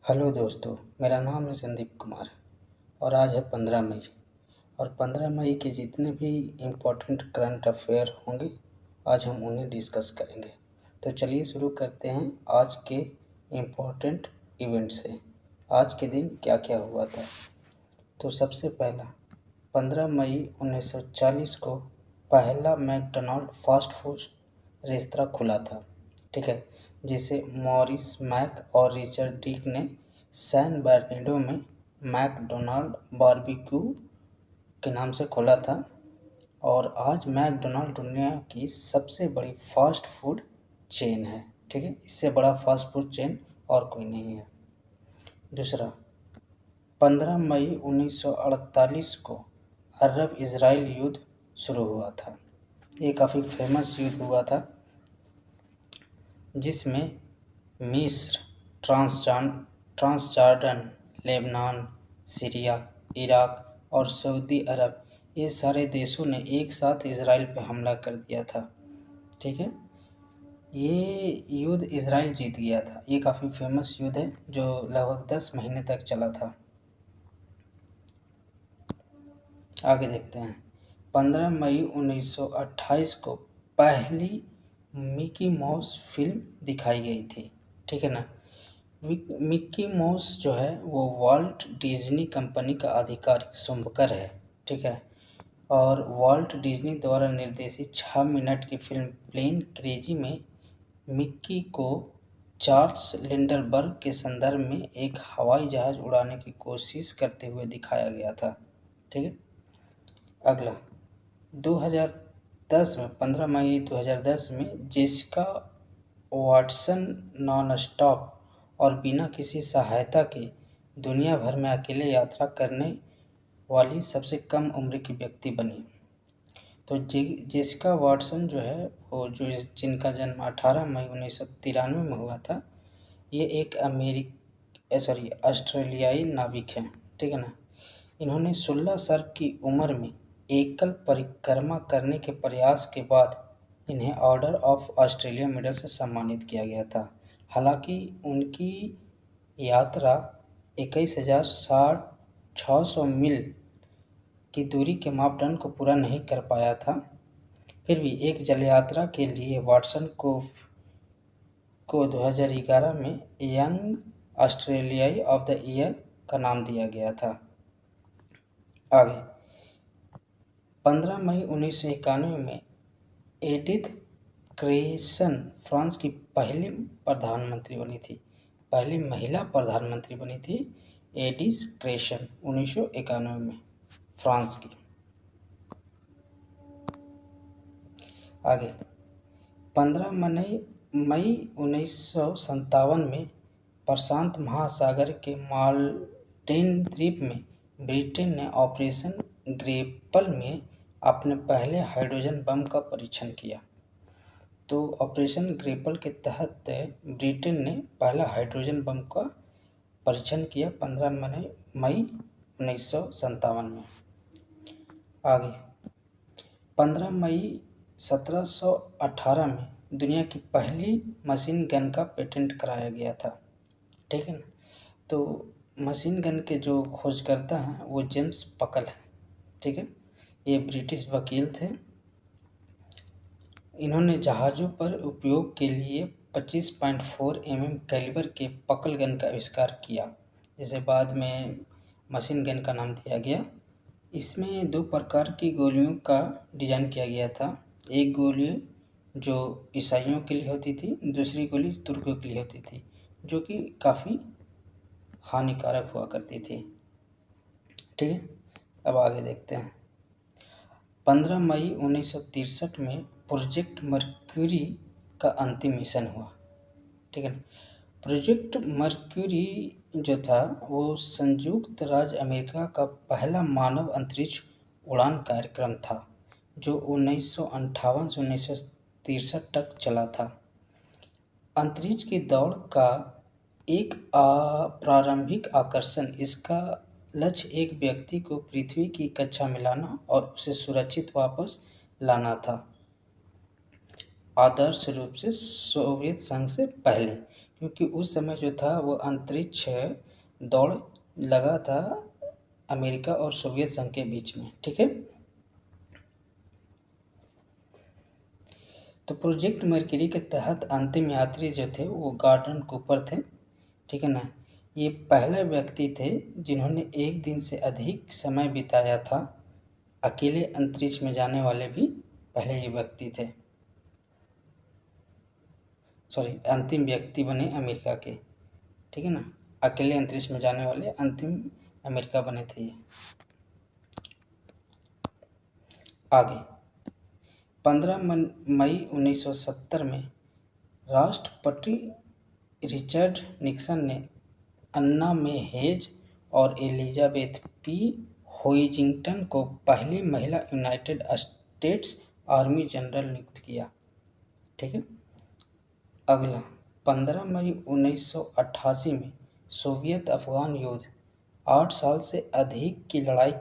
Hello दोस्तों, मेरा नाम है संदीप कुमार और आज है 15 मई। और 15 मई के जितने भी इम्पोर्टेंट करंट अफेयर होंगे आज हम उन्हें डिस्कस करेंगे। तो चलिए शुरू करते हैं आज के इम्पोर्टेंट इवेंट से। आज के दिन क्या क्या हुआ था। तो सबसे पहला 15 मई 1940 को पहला मैकडॉनल्ड फास्ट फूड रेस्तरां खुला था, ठीक है, जिसे मॉरिस मैक और रिचर्ड डिक ने सैन बर्नार्डिनो में मैकडॉनल्ड बारबेक्यू के नाम से खोला था। और आज मैकडॉनल्ड दुनिया की सबसे बड़ी फास्ट फूड चेन है, ठीक है, इससे बड़ा फास्ट फूड चेन और कोई नहीं है। दूसरा 15 मई 1948 को अरब इजराइल युद्ध शुरू हुआ था। ये काफ़ी फेमस युद्ध हुआ था जिसमें मिस्र, ट्रांसजॉर्डन, लेबनान, सीरिया, इराक और सऊदी अरब, ये सारे देशों ने एक साथ इजराइल पर हमला कर दिया था, ठीक है। ये युद्ध इजराइल जीत गया था। ये काफ़ी फेमस युद्ध है जो लगभग 10 महीने तक चला था। आगे देखते हैं। 15 मई 1928 को पहली मिकी माउस फिल्म दिखाई गई थी, ठीक है ना। मिक्की माउस जो है वो वॉल्ट डिज्नी कंपनी का आधिकारिक शुभंकर है, ठीक है। और वॉल्ट डिज्नी द्वारा निर्देशित 6 मिनट की फिल्म प्लेन क्रेजी में मिक्की को चार्ल्स लिंडबर्ग के संदर्भ में एक हवाई जहाज उड़ाने की कोशिश करते हुए दिखाया गया था, ठीक है। अगला 2010 में 15 मई 2010 में जेसिका वाटसन नॉन स्टॉप और बिना किसी सहायता के दुनिया भर में अकेले यात्रा करने वाली सबसे कम उम्र की व्यक्ति बनी। तो जेसिका वाटसन जो है वो जिनका जन्म 18 मई 1993 में हुआ था, ये एक ऑस्ट्रेलियाई नाविक है, ठीक है ना। इन्होंने 16 साल की उम्र में एकल परिक्रमा करने के प्रयास के बाद इन्हें ऑर्डर ऑफ ऑस्ट्रेलिया मेडल से सम्मानित किया गया था। हालांकि उनकी यात्रा 21,600 मील की दूरी के मापदंड को पूरा नहीं कर पाया था। फिर भी एक जल यात्रा के लिए वाटसन को 2011 में यंग ऑस्ट्रेलियाई ऑफ द ईयर का नाम दिया गया था। आगे 15 मई 1991 में एडिथ क्रेसन फ्रांस की पहली प्रधानमंत्री बनी थी। पहली महिला प्रधानमंत्री बनी थी एडिथ क्रेसन 1991 में फ्रांस की। आगे 15 मई 1957 में प्रशांत महासागर के माल्टेन द्वीप में ब्रिटेन ने ऑपरेशन ग्रेपल में अपने पहले हाइड्रोजन बम का परीक्षण किया। तो ऑपरेशन ग्रेपल के तहत ब्रिटेन ने पहला हाइड्रोजन बम का परीक्षण किया 15 मई 1957 में। आगे 15 मई 1718 में दुनिया की पहली मशीन गन का पेटेंट कराया गया था, ठीक है ना। तो मशीन गन के जो खोजकर्ता हैं वो जेम्स पकल हैं, ठीक है। ये ब्रिटिश वकील थे। इन्होंने जहाज़ों पर उपयोग के लिए 25.4 mm कैलिबर के पकल गन का आविष्कार किया, जिसे बाद में मशीन गन का नाम दिया गया। इसमें 2 प्रकार की गोलियों का डिज़ाइन किया गया था। एक गोली जो ईसाइयों के लिए होती थी, दूसरी गोली तुर्कों के लिए होती थी, जो कि काफ़ी हानिकारक हुआ करती थी, ठीक है। अब आगे देखते हैं। 15 मई 1963 में प्रोजेक्ट मर्क्यूरी का अंतिम मिशन हुआ, ठीक है। प्रोजेक्ट मर्क्यूरी जो था वो संयुक्त राज्य अमेरिका का पहला मानव अंतरिक्ष उड़ान कार्यक्रम था, जो 1958 से 1963 तक चला था। अंतरिक्ष की दौड़ का एक प्रारंभिक आकर्षण इसका लक्ष्य एक व्यक्ति को पृथ्वी की कक्षा में लाना और उसे सुरक्षित वापस लाना था, आदर्श रूप से सोवियत संघ से पहले, क्योंकि उस समय जो था वो अंतरिक्ष दौड़ लगा था अमेरिका और सोवियत संघ के बीच में। ठीक है, तो प्रोजेक्ट मर्क्यूरी के तहत अंतिम यात्री जो थे वो गॉर्डन कूपर थे। ठीक है ना, ये पहले व्यक्ति थे जिन्होंने एक दिन से अधिक समय बिताया था। अकेले अंतरिक्ष में जाने वाले भी पहले ये व्यक्ति थे, अंतिम व्यक्ति बने अमेरिका के। ठीक है ना, अकेले अंतरिक्ष में जाने वाले अंतिम अमेरिका बने थे ये। आगे 15 मई 1970 में राष्ट्रपति रिचर्ड निक्सन ने अन्ना मे हेज और एलिजाबेथ पी होइजिंगटन को पहली महिला यूनाइटेड स्टेट्स आर्मी जनरल नियुक्त किया। ठीक है, अगला 15 मई 1988 में सोवियत अफगान युद्ध 8 साल से अधिक की लड़ाई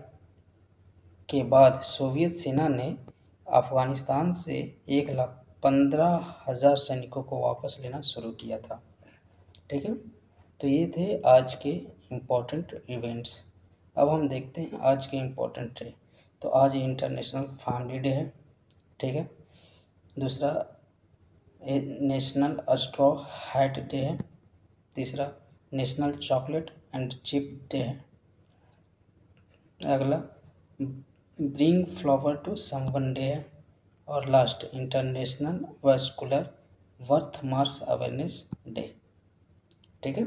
के बाद सोवियत सेना ने अफगानिस्तान से 1,15,000 सैनिकों को वापस लेना शुरू किया था। ठीक है, तो ये थे आज के इम्पोर्टेंट इवेंट्स। अब हम देखते हैं आज के इम्पोर्टेंट डे। तो आज इंटरनेशनल फैमिली डे है। ठीक है, दूसरा नेशनल स्ट्रॉ हैट डे है। तीसरा national chocolate and chip day है। अगला bring flower to someone day है। और last international vascular birthmarks awareness day. ठीक है,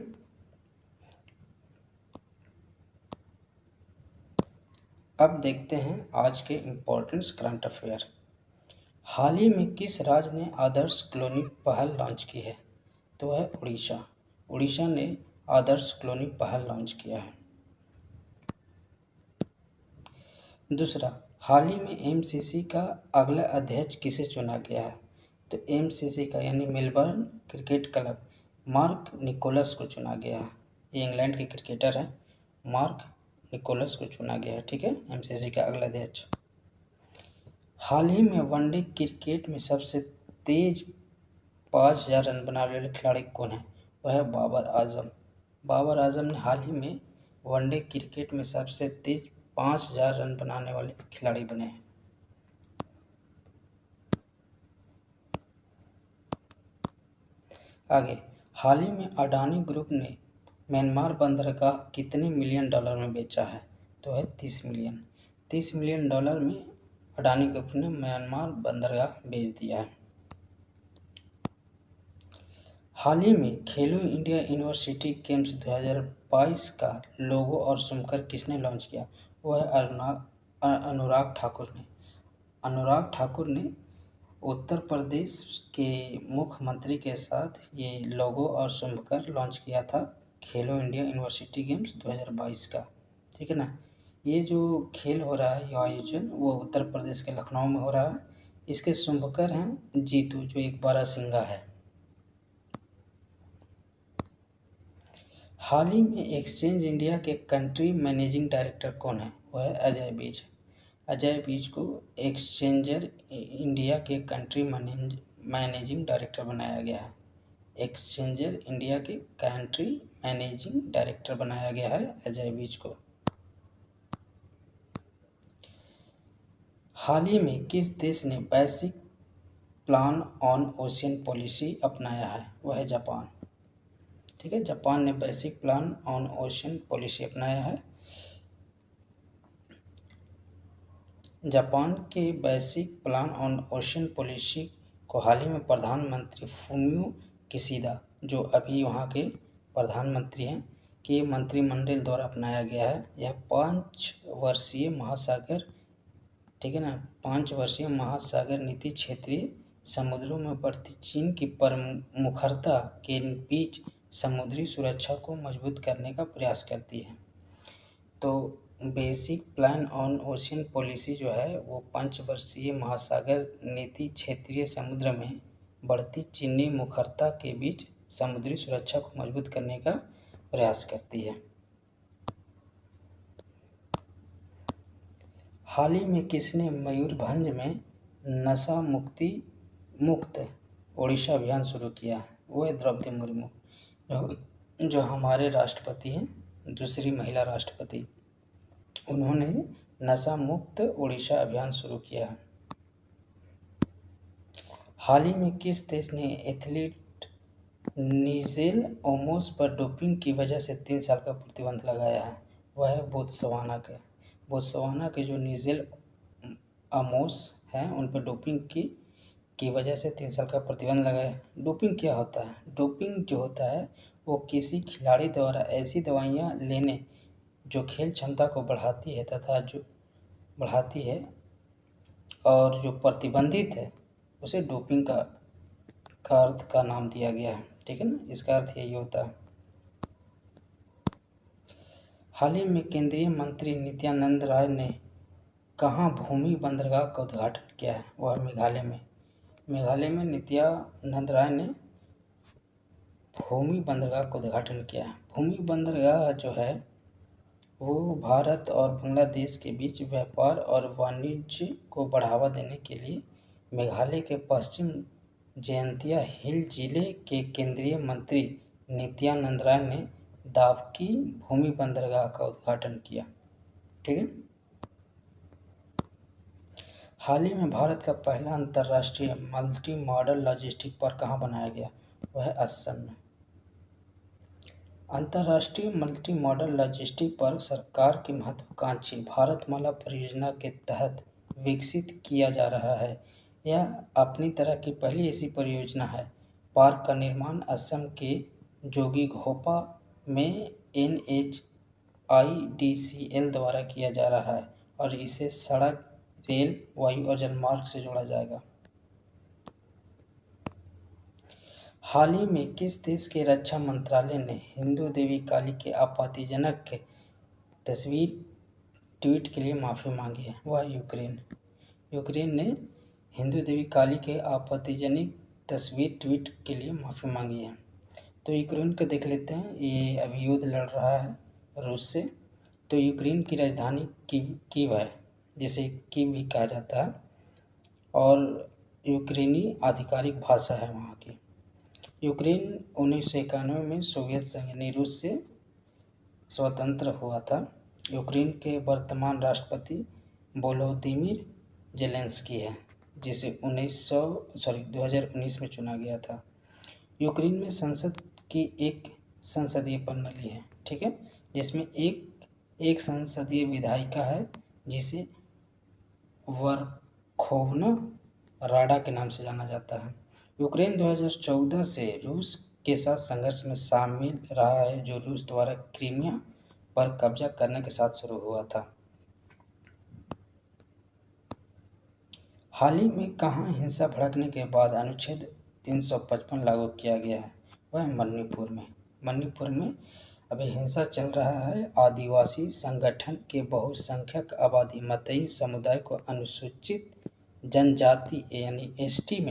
अब देखते हैं आज के इम्पोर्टेंट करंट अफेयर। हाल ही में किस राज्य ने आदर्श कॉलोनी पहल लॉन्च की है? तो है उड़ीसा। उड़ीसा ने आदर्श कॉलोनी पहल लॉन्च किया है। दूसरा, हाल ही में एमसीसी का अगला अध्यक्ष किसे चुना गया है? तो एमसीसी का यानी Melbourne Cricket Club Mark Nicholas को चुना गया है। ये इंग्लैंड के क्रिकेटर हैं, मार्क निकोलस को चुना गया है। ठीक है, एमसीसी का अगला अध्यक्ष। हाल ही में वनडे क्रिकेट में सबसे तेज 5,000 रन बनाने वाले खिलाड़ी कौन है? वह है बाबर आजम। बाबर आजम ने हाल ही में वनडे क्रिकेट में सबसे तेज 5,000 रन बनाने वाले खिलाड़ी बने हैं। आगे, हाल ही में अडानी ग्रुप ने म्यांमार बंदरगाह कितने मिलियन डॉलर में बेचा है? तो है 30 मिलियन। 30 मिलियन डॉलर में अडानी ग्रुप ने म्यांमार बंदरगाह बेच दिया है। हाल ही में खेलो इंडिया यूनिवर्सिटी गेम्स 2022 का लोगो और सुमकर किसने लॉन्च किया? वो है अनुराग ठाकुर ने। अनुराग ठाकुर ने उत्तर प्रदेश के मुख्यमंत्री के साथ ये लोगो और सुमकर लॉन्च किया था खेलो इंडिया यूनिवर्सिटी गेम्स 2022 का। ठीक है ना, ये जो खेल हो रहा है, ये आयोजन वो उत्तर प्रदेश के लखनऊ में हो रहा है। इसके शुभकर हैं जीतू, जो एक बारहसिंगा है। हाल ही में एक्सचेंज इंडिया के कंट्री मैनेजिंग डायरेक्टर कौन है? वो है अजय बीज। अजय बीज को एक्सचेंजर इंडिया के कंट्री मैनेजिंग डायरेक्टर बनाया गया है। एक्सचेंजर इंडिया के कंट्री मैनेजिंग डायरेक्टर बनाया गया है अजय बीज को। हाल ही में किस देश ने basic plan on ocean policy अपनाया है? वह है जापान। ठीक है, जापान ने basic plan on ocean policy अपनाया है। जापान के basic plan on ocean policy को हाल ही में प्रधानमंत्री फूमियो किशिदा, जो अभी वहाँ के प्रधानमंत्री हैं, के मंत्रिमंडल द्वारा अपनाया गया है। यह 5 वर्षीय महासागर, ठीक है ना, 5 वर्षीय महासागर नीति क्षेत्रीय समुद्रों में बढ़ती चीन की प्रमुखता के बीच समुद्री सुरक्षा को मजबूत करने का प्रयास करती है। तो basic plan on ocean policy जो है वो 5 वर्षीय महासागर नीति क्षेत्रीय समुद्र में बढ़ती चीनी मुखरता के बीच समुद्री सुरक्षा को मजबूत करने का प्रयास करती है। हाल ही में किसने मयूरभंज में नशा मुक्त ओडिशा अभियान शुरू किया? वो है द्रौपदी मुर्मू। जो हमारे राष्ट्रपति हैं, दूसरी महिला राष्ट्रपति, उन्होंने नशा मुक्त ओडिशा अभियान शुरू किया है। हाल ही में किस देश ने एथलीट निजेल ओमोस पर डोपिंग की वजह से 3 साल का प्रतिबंध लगाया है? वह है बोत्सवाना के जो निजेल आमोस हैं उन पर डोपिंग की वजह से 3 साल का प्रतिबंध लगाया है। डोपिंग क्या होता है? डोपिंग जो होता है वो किसी खिलाड़ी द्वारा ऐसी दवाइयाँ लेने जो खेल क्षमता को बढ़ाती है और जो प्रतिबंधित है उसे डोपिंग का अर्थ का नाम दिया गया है। ठीक है ना, इसका अर्थ यही होता है। हाल ही में केंद्रीय मंत्री नित्यानंद राय ने कहाँ भूमि बंदरगाह का उद्घाटन किया है? वह मेघालय में नित्यानंद राय ने भूमि बंदरगाह का उद्घाटन किया है। भूमि बंदरगाह जो है वो भारत और बांग्लादेश के बीच व्यापार और वाणिज्य को बढ़ावा देने के लिए मेघालय के पश्चिम जयंतिया हिल जिले के केंद्रीय मंत्री नित्यानंद राय ने दावकी भूमि बंदरगाह का उद्घाटन किया। ठीक है। हाल ही में भारत का पहला अंतर्राष्ट्रीय मल्टी मॉडल लॉजिस्टिक पार्क कहाँ बनाया गया? वह है असम में। अंतर्राष्ट्रीय मल्टी मॉडल लॉजिस्टिक पार्क सरकार की महत्वाकांक्षी भारतमाला परियोजना के तहत विकसित किया जा रहा है। यह अपनी तरह की पहली ऐसी परियोजना है। पार्क का निर्माण असम के जोगीघोपा में NHIDCL द्वारा किया जा रहा है और इसे सड़क, रेल, वायु और जलमार्ग से जोड़ा जाएगा। हाल ही में किस देश के रक्षा मंत्रालय ने हिंदू देवी काली के आपत्तिजनक तस्वीर ट्वीट के लिए माफ़ी मांगी है? वह यूक्रेन। यूक्रेन ने हिंदू देवी काली के आपत्तिजनक तस्वीर ट्वीट के लिए माफ़ी मांगी है। तो यूक्रेन को देख लेते हैं। ये अभी युद्ध लड़ रहा है रूस से। तो यूक्रेन की राजधानी कीव है, जिसे कीव भी कहा जाता है, और यूक्रेनी आधिकारिक भाषा है वहाँ की। यूक्रेन 1991 में सोवियत संघ यानी रूस से स्वतंत्र हुआ था। यूक्रेन के वर्तमान राष्ट्रपति वोलोदिमीर जेलेंस्की है, जिसे 2019 में चुना गया था। यूक्रेन में संसद की एक संसदीय प्रणाली है, ठीक है, जिसमें एक संसदीय विधायिका है जिसे वर्खोवना राडा के नाम से जाना जाता है। यूक्रेन 2014 से रूस के साथ संघर्ष में शामिल रहा है, जो रूस द्वारा क्रीमिया पर कब्जा करने के साथ शुरू हुआ था। हाल ही में कहाँ हिंसा भड़कने के बाद अनुच्छेद 355 लागू किया गया है? वह मणिपुर में अभी हिंसा चल रहा है। आदिवासी संगठन के बहुसंख्यक आबादी मतई समुदाय को अनुसूचित जनजाति यानी ST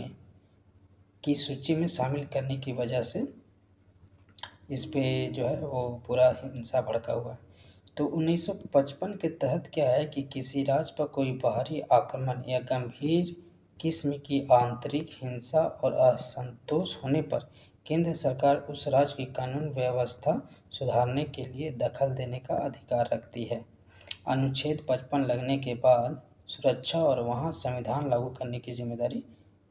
की सूची में शामिल करने की वजह से इस पे जो है वो पूरा हिंसा भड़का हुआ है। तो 1955 के तहत क्या है कि किसी राज्य पर कोई बाहरी आक्रमण या गंभीर किस्म की आंतरिक हिंसा और असंतोष होने पर केंद्र सरकार उस राज्य की कानून व्यवस्था सुधारने के लिए दखल देने का अधिकार रखती है। अनुच्छेद 55 लगने के बाद सुरक्षा और वहाँ संविधान लागू करने की जिम्मेदारी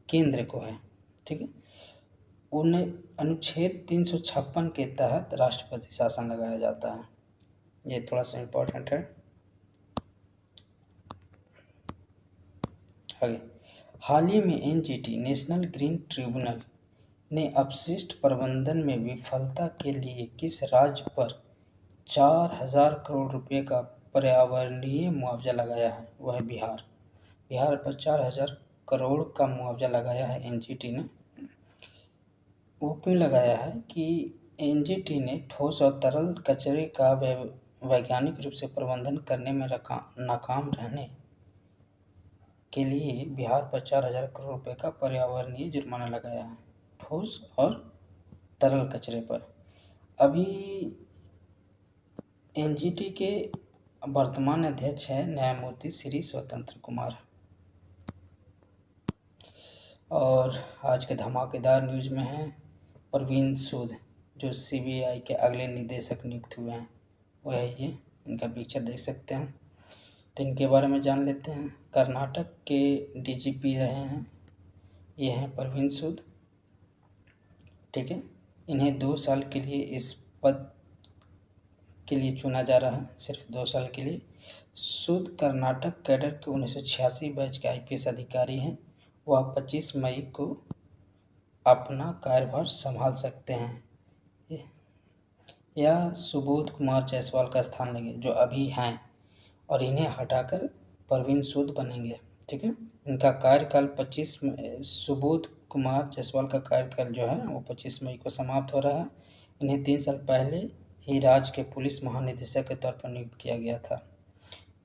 केंद्र को है। ठीक है। अनुच्छेद 356 के तहत राष्ट्रपति शासन लगाया जाता है। ये थोड़ा सा इम्पोर्टेंट है। आगे, हाल ही में NGT नेशनल ग्रीन ट्रिब्यूनल ने अपशिष्ट प्रबंधन में विफलता के लिए किस राज्य पर 4000 करोड़ रुपए का पर्यावरणीय मुआवजा लगाया है? वह बिहार पर 4000 करोड़ का मुआवजा लगाया है NGT ने। वो क्यों लगाया है कि NGT ने ठोस और तरल कचरे का वैज्ञानिक रूप से प्रबंधन करने में नाकाम रहने के लिए बिहार पर 4000 करोड़ रुपए का पर्यावरणीय जुर्माना लगाया है, ठोस और तरल कचरे पर। अभी NGT के वर्तमान अध्यक्ष है न्यायमूर्ति श्री स्वतंत्र कुमार। और आज के धमाकेदार न्यूज में है परवीन सूद, जो सीबीआई के अगले निदेशक नियुक्त हुए हैं वो है ये, इनका पिक्चर देख सकते हैं। तो इनके बारे में जान लेते हैं। कर्नाटक के डीजीपी रहे हैं, ये हैं परवीन सूद, ठीक है। इन्हें 2 साल के लिए इस पद के लिए चुना जा रहा है, सिर्फ 2 साल के लिए। सूद कर्नाटक कैडर के 1986 बैच के आईपीएस अधिकारी हैं। वह 25 मई को अपना कार्यभार संभाल सकते हैं। यह सुबोध कुमार जायसवाल का स्थान लेंगे जो अभी हैं, और इन्हें हटाकर परवीन सूद बनेंगे, ठीक है। इनका कार्यकाल 25 सुबोध कुमार जायसवाल का कार्यकाल जो है वो 25 मई को समाप्त हो रहा है। इन्हें 3 साल पहले ही राज्य के पुलिस महानिदेशक के तौर पर नियुक्त किया गया था।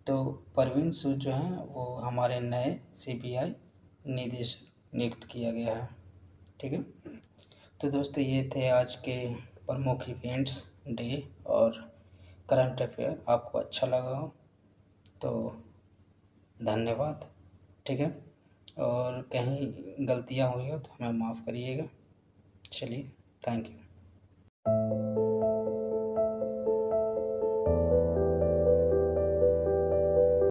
तो परवीन सूद जो हैं वो हमारे नए सीबीआई निदेशक नियुक्त किया गया है, ठीक है। तो दोस्तों ये थे आज के प्रमुख इवेंट्स, डे और करंट अफेयर। आपको अच्छा लगा हो तो धन्यवाद, ठीक है। और कहीं गलतियाँ हुई हो तो हमें माफ़ करिएगा। चलिए, थैंक यू।